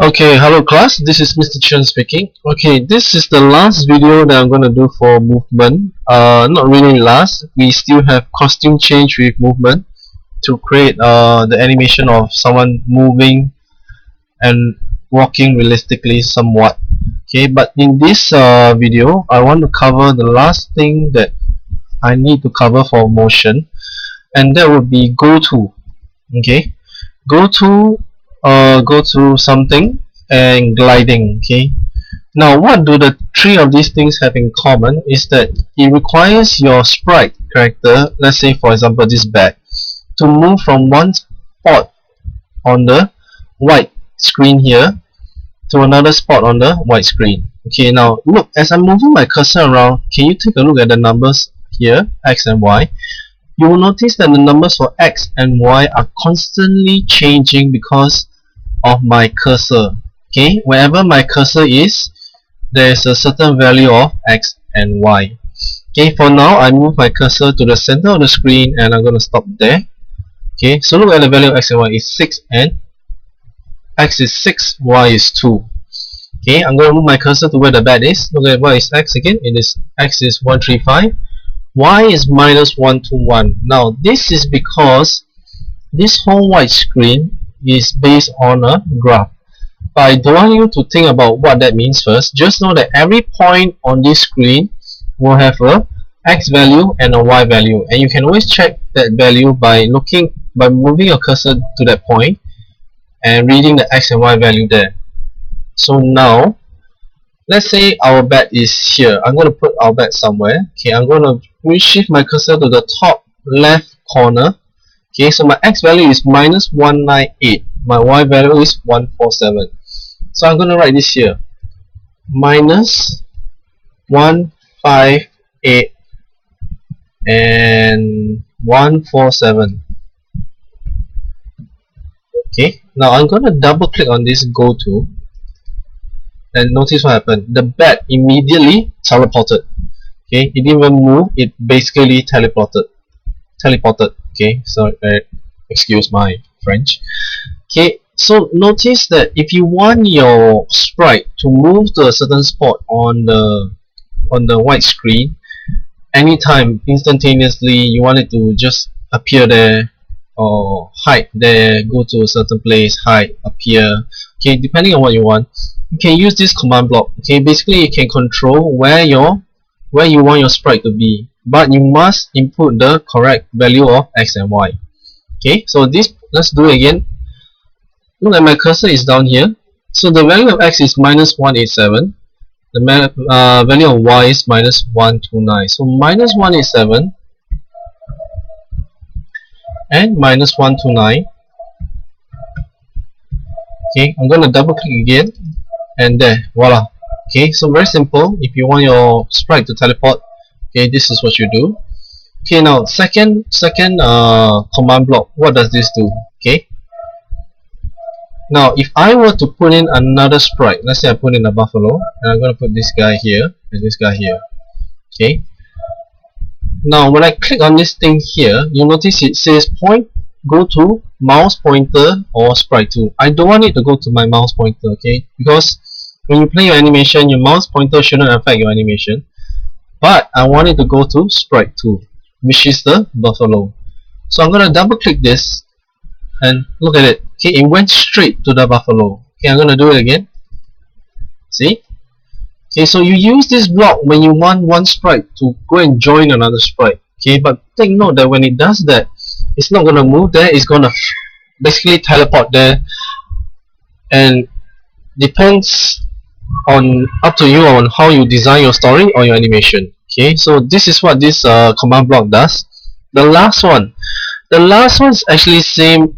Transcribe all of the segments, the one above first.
Okay, hello class, this is Mr. Chen speaking. Okay, this is the last video that I'm going to do for movement. Not really last, we still have costume change with movement to create the animation of someone moving and walking realistically somewhat. Okay, but in this video, I want to cover the last thing that I need to cover for motion, and that would be go to. Okay, go to go to something and gliding. Okay, now what do the three of these things have in common is that it requires your sprite character, let's say for example this bat, to move from one spot on the white screen here to another spot on the white screen. Okay, now look, as I'm moving my cursor around, can you take a look at the numbers here, x and y? You will notice that the numbers for x and y are constantly changing because of my cursor. Okay, wherever my cursor is, there is a certain value of x and y. Okay, for now I move my cursor to the center of the screen and I'm going to stop there. Okay, so look at the value of x and y is 6 and x is 6, y is 2. Okay, I'm going to move my cursor to where the bat is. Look at what is x again. It is x is 135, y is minus 121. Now this is because this whole white screen is based on a graph. But I don't want you to think about what that means first. Just know that every point on this screen will have a x value and a y value, and you can always check that value by moving your cursor to that point and reading the x and y value there. So now let's say our bat is here. I'm going to put our bat somewhere. Okay, I'm going to reshift my cursor to the top left corner. Okay, so my x value is minus 198, my y value is 147. So I'm going to write this here, minus 158 and 147. Okay, now I'm going to double click on this go to, and notice what happened. The bat immediately teleported. Okay, it didn't even move, it basically teleported. Okay, so excuse my French. Okay, so notice that if you want your sprite to move to a certain spot on the white screen anytime, instantaneously, you want it to just appear there or hide there, go to a certain place, hide, appear. Okay, depending on what you want, you can use this command block. Okay, basically you can control where you want your sprite to be, but you must input the correct value of x and y. Okay, so let's do it again. Look at my cursor is down here. So the value of x is minus 187. The value of y is minus 129. So minus 187 and minus 129. Okay, I'm going to double click again, and there, voila. Okay, so very simple. If you want your sprite to teleport, okay, this is what you do. Okay, now second command block, what does this do? Okay, now if I were to put in another sprite, let's say I put in a buffalo, and I'm going to put this guy here and this guy here. Okay, now when I click on this thing here, you notice it says go to mouse pointer or sprite 2. I don't want it to go to my mouse pointer, okay, because when you play your animation, your mouse pointer shouldn't affect your animation. But I want it to go to sprite 2, which is the buffalo. So I'm going to double click this and look at it. Okay, it went straight to the buffalo. Okay, I'm going to do it again. See? Okay, so you use this block when you want one sprite to go and join another sprite. Okay, but take note that when it does that, it's not going to move there, it's going to basically teleport there, and depends up to you on how you design your story or your animation. Okay, so this is what this command block does. The last one is actually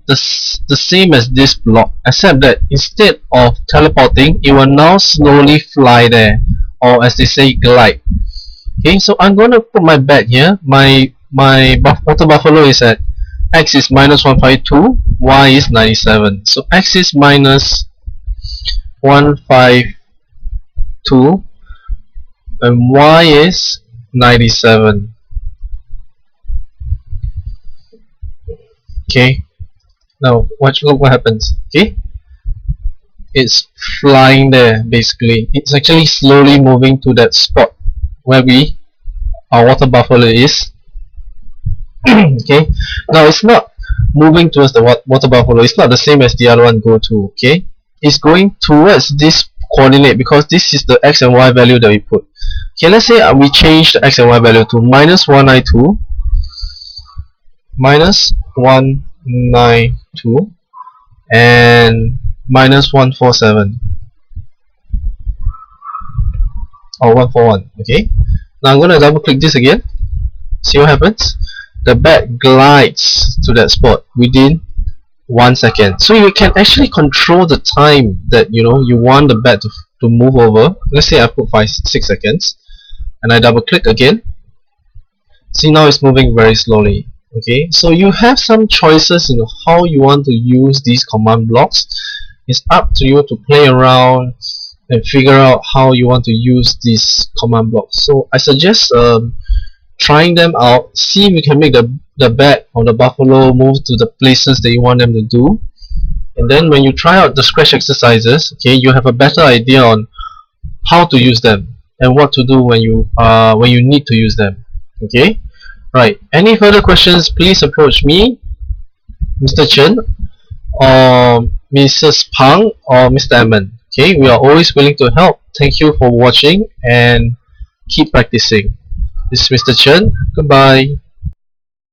the same as this block, except that instead of teleporting, it will now slowly fly there, or as they say, glide. Okay, so I'm going to put my bat here. My water buffalo is at x is minus 152, y is 97. So x is minus 152 and y is 97. Okay, now look what happens. Okay, it's flying there. Basically, it's actually slowly moving to that spot where our water buffalo is. Okay, now it's not moving towards the water buffalo. It's not the same as the other one go to. Okay, it's going towards this coordinate because this is the x and y value that we put. Okay, let's say we change the x and y value to -192, -192, and -147 or 141. Okay, now I'm going to double click this again. See what happens. The bat glides to that spot within 1 second. So you can actually control the time that you want the bat to move over. Let's say I put 6 seconds and I double click again. See, now it's moving very slowly. Okay, so you have some choices in how you want to use these command blocks. It's up to you to play around and figure out how you want to use these command blocks. So I suggest trying them out, see if you can make the bat or the buffalo move to the places that you want them to do, and then when you try out the scratch exercises, okay, you have a better idea on how to use them and what to do when you need to use them. Okay, right. Any further questions, please approach me, Mr. Chen, or Mrs. Pang, or Mr. Edmund. Okay, we are always willing to help. Thank you for watching and keep practicing. This is Mr. Chen. Goodbye.